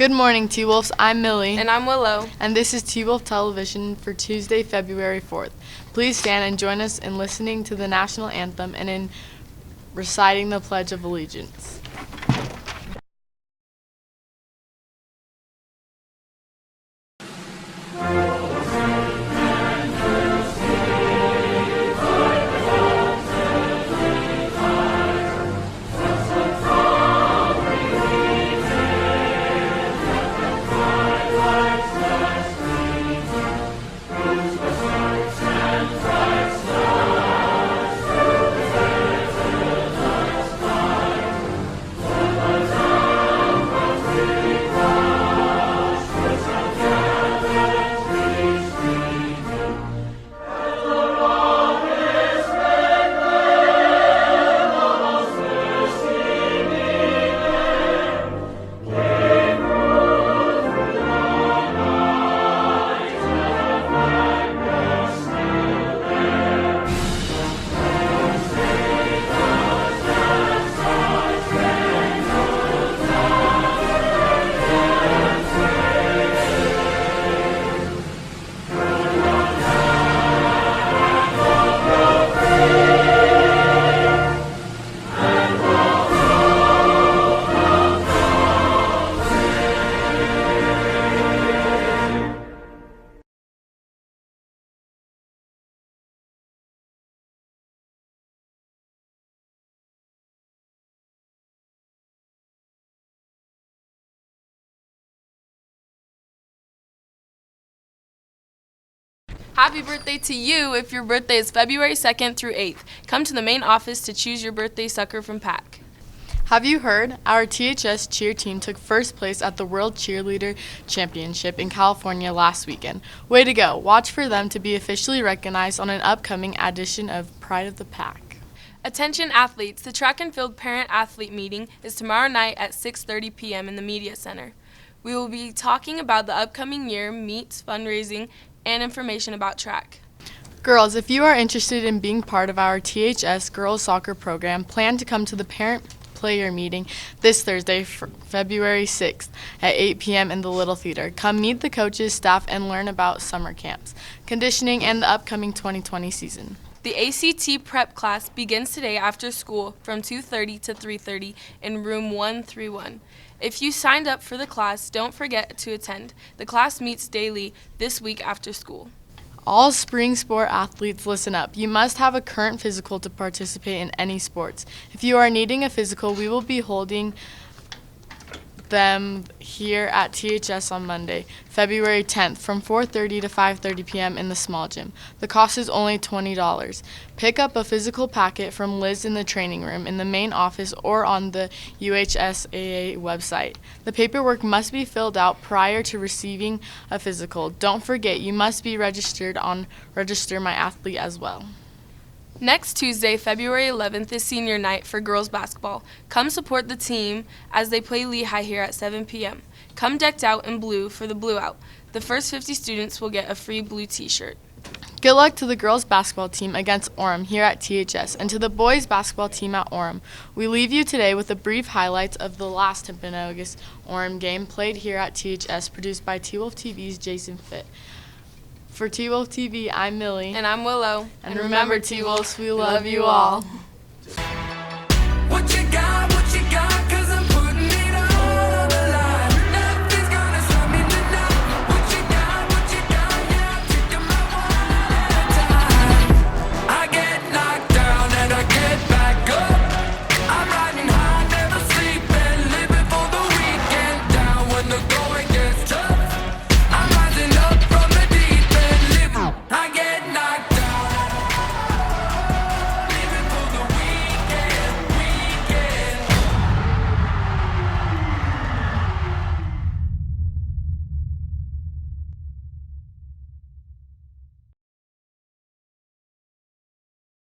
Good morning, T-Wolves. I'm Millie. And I'm Willow. And this is T-Wolf Television for Tuesday, February 4th. Please stand and join us in listening to the national anthem and in reciting the Pledge of Allegiance. Happy birthday to you if your birthday is February 2nd through 8th. Come to the main office to choose your birthday sucker from pack. Have you heard? Our THS cheer team took first place at the World Cheerleader Championship in California last weekend. Way to go. Watch for them to be officially recognized on an upcoming edition of Pride of the Pack. Attention athletes, the track and field parent-athlete meeting is tomorrow night at 6:30 p.m. in the Media Center. We will be talking about the upcoming year, meets, fundraising, and information about track. Girls, if you are interested in being part of our THS girls soccer program, plan to come to the parent-player meeting this Thursday, February 6th at 8 p.m. in the Little Theater. Come meet the coaches, staff, and learn about summer camps, conditioning, and the upcoming 2020 season. The ACT prep class begins today after school from 2:30 to 3:30 in room 131. If you signed up for the class, don't forget to attend. The class meets daily this week after school. All spring sport athletes, listen up. You must have a current physical to participate in any sports. If you are needing a physical, we will be holding them here at THS on Monday, February 10th from 4:30 to 5:30 p.m. in the small gym. The cost is only $20. Pick up a physical packet from Liz in the training room in the main office or on the UHSAA website. The paperwork must be filled out prior to receiving a physical. Don't forget, you must be registered on Register My Athlete as well. Next Tuesday, February 11th, is senior night for girls basketball. Come support the team as they play Lehigh here at 7 p.m. Come decked out in blue for the Blue Out. The first 50 students will get a free blue t-shirt. Good luck to the girls basketball team against Orem here at THS and to the boys basketball team at Orem. We leave you today with a brief highlights of the last Timpanogos Orem game played here at THS, produced by T-Wolf TV's Jason Fitt. For T-Wolf TV, I'm Millie. And I'm Willow. And remember, T-Wolves, we love you all. What you